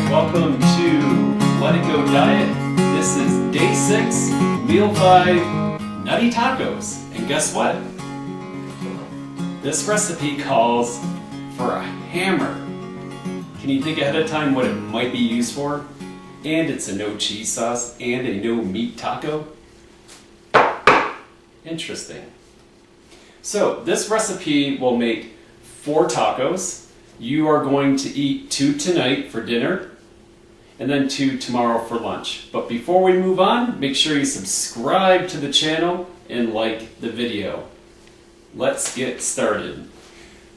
welcome to Let It Go Diet. This is day 6, meal 5, nutty tacos. And guess what? This recipe calls for a hammer. Can you think ahead of time what it might be used for? And it's a no cheese sauce and a no meat taco. Interesting. So this recipe will make 4 tacos. You are going to eat 2 tonight for dinner and then 2 tomorrow for lunch. But before we move on, make sure you subscribe to the channel and like the video. Let's get started.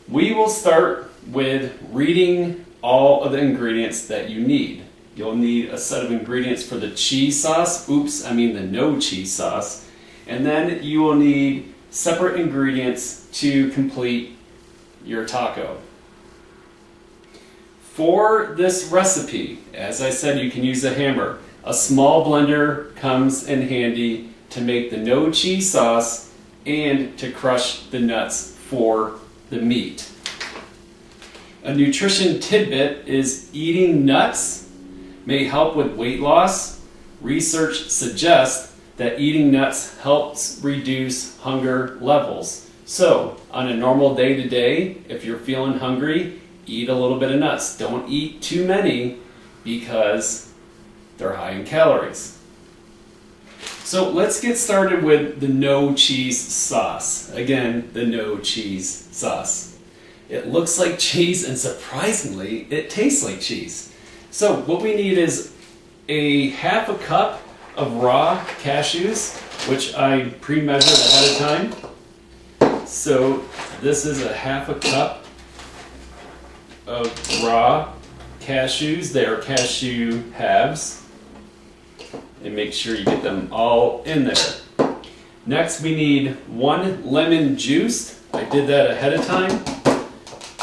We will start with reading all of the ingredients that you need. You'll need a set of ingredients for the cheese sauce. Oops, I mean the no cheese sauce. And then you will need separate ingredients to complete your taco. For this recipe, as I said, you can use a hammer. A small blender comes in handy to make the no cheese sauce and to crush the nuts for the meat. A nutrition tidbit is eating nuts may help with weight loss. Research suggests that eating nuts helps reduce hunger levels. So, on a normal day-to-day, if you're feeling hungry, eat a little bit of nuts. Don't eat too many because they're high in calories. So let's get started with the no cheese sauce. Again, the no cheese sauce. It looks like cheese and surprisingly, it tastes like cheese. So what we need is a half a cup of raw cashews, which I pre-measured ahead of time. So this is a half a cup of raw cashews. They are cashew halves. And make sure you get them all in there. Next we need 1 lemon juiced. I did that ahead of time.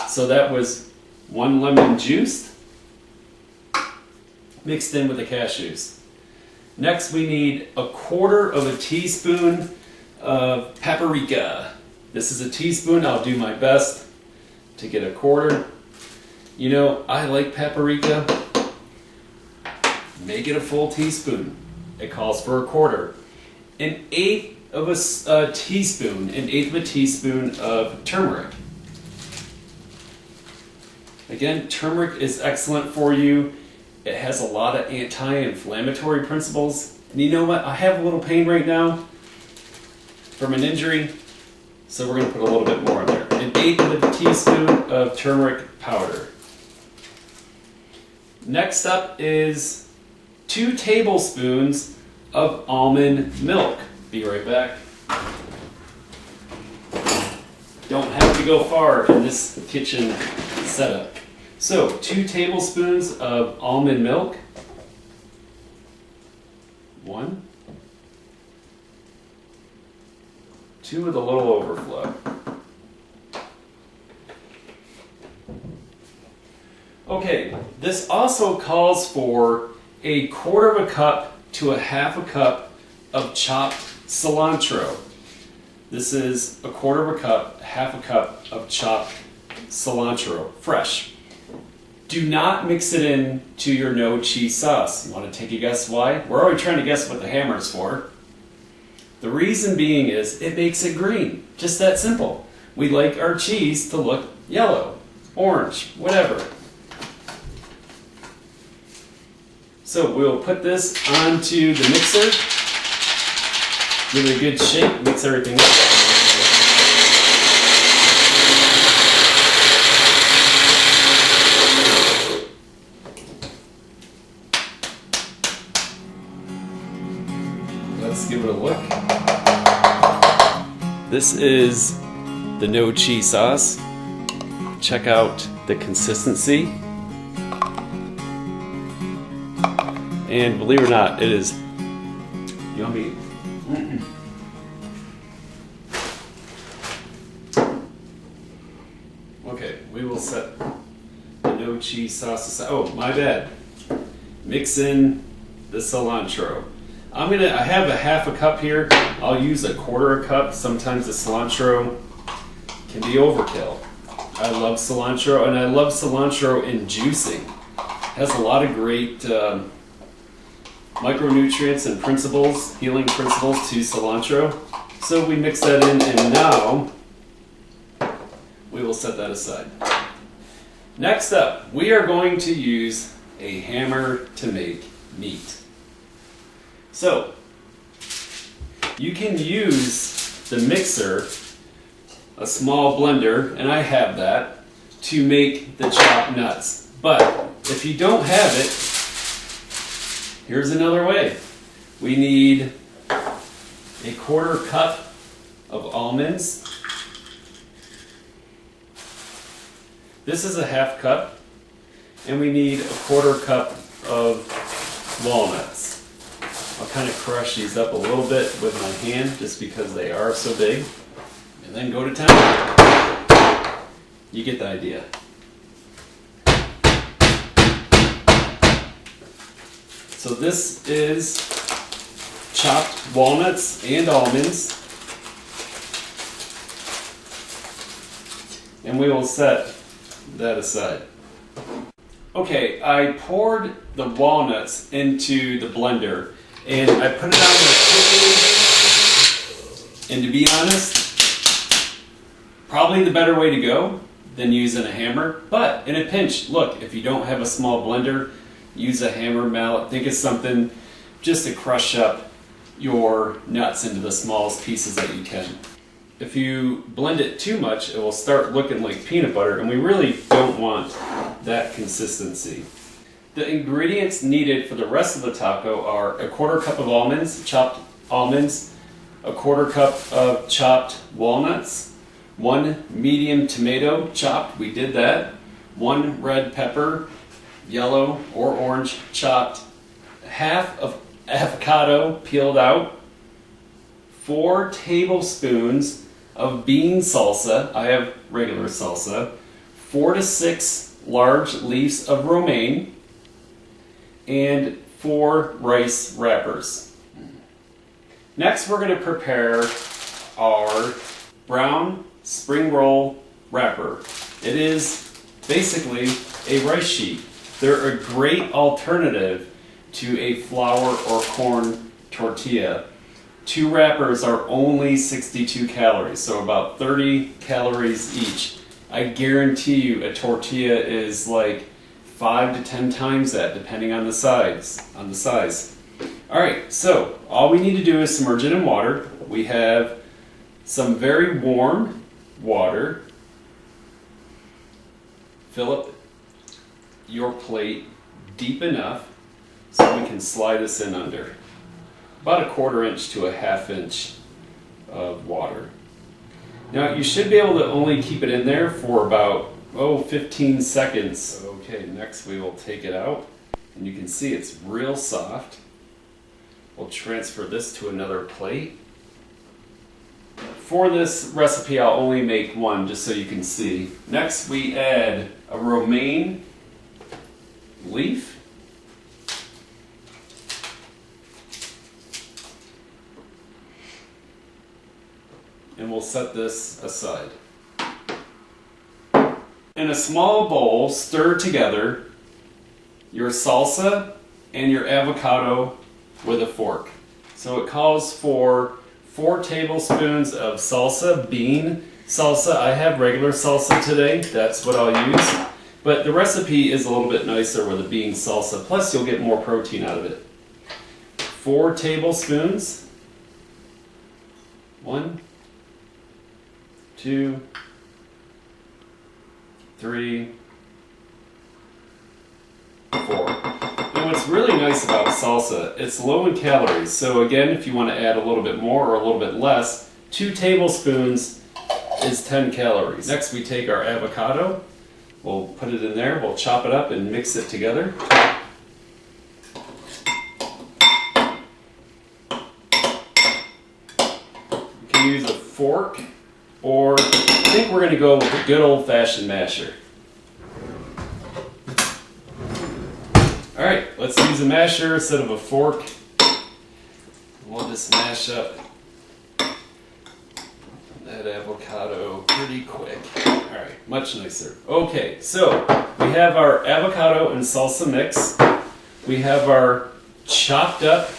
So that was 1 lemon juiced mixed in with the cashews. Next we need 1/4 of a teaspoon of paprika. This is a teaspoon. I'll do my best to get 1/4. You know, I like paprika. Make it a full teaspoon. It calls for 1/4. An eighth of a teaspoon of turmeric. Again, turmeric is excellent for you. It has a lot of anti-inflammatory principles. And you know what? I have a little pain right now from an injury, so we're going to put a little bit more in there. An eighth of a teaspoon of turmeric powder. Next up is 2 tablespoons of almond milk. Be right back. Don't have to go far in this kitchen setup. So 2 tablespoons of almond milk. 1. 2 with a little overflow. Okay, this also calls for 1/4 of a cup to a half a cup of chopped cilantro. This is 1/4 of a cup, half a cup of chopped cilantro, fresh. Do not mix it in to your no cheese sauce. You want to take a guess why? We're already trying to guess what the hammer is for. The reason being is it makes it green. Just that simple. We like our cheese to look yellow, orange, whatever. So we'll put this onto the mixer, give it a good shake, mix everything up. Let's give it a look. This is the no cheese sauce. Check out the consistency. And believe it or not, it is yummy. Okay, we will set the no cheese sauce aside. Oh, my bad. Mix in the cilantro. I have a half a cup here. I'll use 1/4 cup. Sometimes the cilantro can be overkill. I love cilantro, and I love cilantro in juicing. has a lot of great micronutrients and principles, healing principles to cilantro. So we mix that in, and now we will set that aside. Next up, we are going to use a hammer to make meat. So you can use the mixer, a small blender, and I have that, to make the chopped nuts. But if you don't have it, here's another way. We need a 1/4 cup of almonds. This is a 1/2 cup. And we need a 1/4 cup of walnuts. I'll kind of crush these up a little bit with my hand just because they are so big. And then go to town. You get the idea. So this is chopped walnuts and almonds. And we will set that aside. Okay, I poured the walnuts into the blender and I put it on there quickly. And to be honest, probably the better way to go than using a hammer. But in a pinch, look, if you don't have a small blender, use a hammer, mallet. Think of something just to crush up your nuts into the smallest pieces that you can. If you blend it too much, it will start looking like peanut butter, and we really don't want that consistency. The ingredients needed for the rest of the taco are a 1/4 cup of almonds, chopped almonds, a 1/4 cup of chopped walnuts, 1 medium tomato chopped, we did that, 1 red pepper, yellow or orange chopped, 1/2 of avocado peeled out, 4 tablespoons of bean salsa, I have regular salsa, 4 to 6 large leaves of romaine, and 4 rice wrappers. Next, we're going to prepare our brown spring roll wrapper. It is basically a rice sheet. They're a great alternative to a flour or corn tortilla. 2 wrappers are only 62 calories, so about 30 calories each. I guarantee you a tortilla is like 5 to 10 times that, depending on the size. All right, so all we need to do is submerge it in water. We have some very warm water. Fill up your plate deep enough so we can slide this in under. About a 1/4 inch to a 1/2 inch of water. Now you should be able to only keep it in there for about 15 seconds. Okay, next we will take it out, and you can see it's real soft. We'll transfer this to another plate. For this recipe I'll only make one just so you can see. Next we add a romaine leaf. And we'll set this aside. In a small bowl, stir together your salsa and your avocado with a fork. So it calls for 4 tablespoons of salsa, bean salsa. I have regular salsa today, that's what I'll use. But the recipe is a little bit nicer with a bean salsa, plus you'll get more protein out of it. 4 tablespoons. 1, 2, 3, 4. And what's really nice about salsa, it's low in calories. So again, if you want to add a little bit more or a little bit less, 2 tablespoons is 10 calories. Next we take our avocado, we'll put it in there, we'll chop it up and mix it together. You can use a fork, or I think we're going to go with a good old-fashioned masher. Alright, let's use a masher instead of a fork. We'll just mash up that avocado pretty quick. Alright, Much nicer. Okay, so we have our avocado and salsa mix. We have our chopped up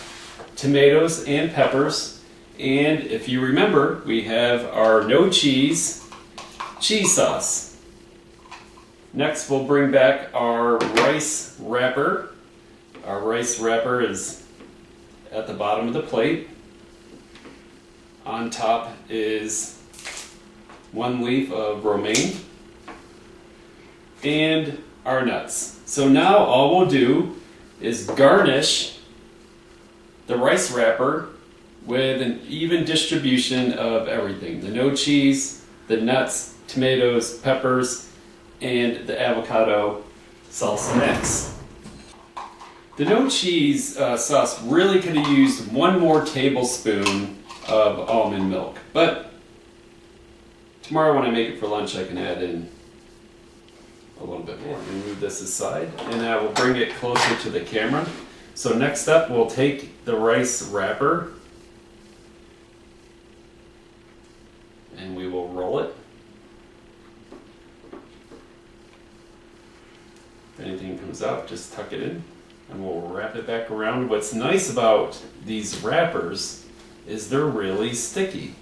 tomatoes and peppers. And if you remember, we have our no cheese sauce. Next, we'll bring back our rice wrapper. Our rice wrapper is at the bottom of the plate. On top is 1 leaf of romaine and our nuts. So now all we'll do is garnish the rice wrapper with an even distribution of everything. The no cheese, the nuts, tomatoes, peppers, and the avocado salsa mix. The no cheese sauce really could have used 1 more tablespoon of almond milk, but tomorrow when I make it for lunch I can add in a little bit more. Move this aside and I will bring it closer to the camera. So next up we'll take the rice wrapper and we will roll it. If anything comes out, just tuck it in and we'll wrap it back around. What's nice about these wrappers is they're really sticky,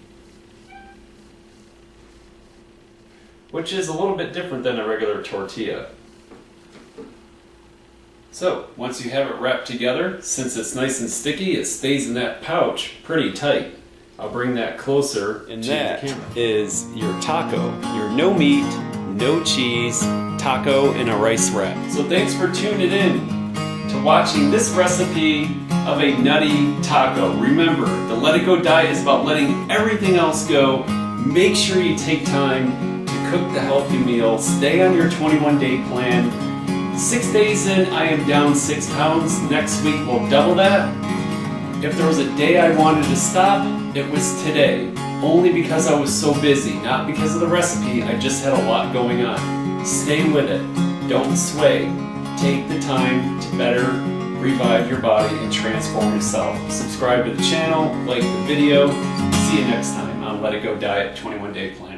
which is a little bit different than a regular tortilla. So once you have it wrapped together, since it's nice and sticky, it stays in that pouch pretty tight. I'll bring that closer to the camera. Is your taco, your no meat, no cheese taco in a rice wrap. So thanks for tuning in to watching this recipe of a nutty taco. Remember, the Let It Go diet is about letting everything else go. Make sure you take time to cook the healthy meal. Stay on your 21-day plan. 6 days in, I am down 6 pounds. Next week, we'll double that. If there was a day I wanted to stop, it was today. Only because I was so busy, not because of the recipe. I just had a lot going on. Stay with it. Don't sway. Take the time to better revive your body and transform yourself. Subscribe to the channel, like the video. See you next time on Let It Go Diet 21-Day Plan.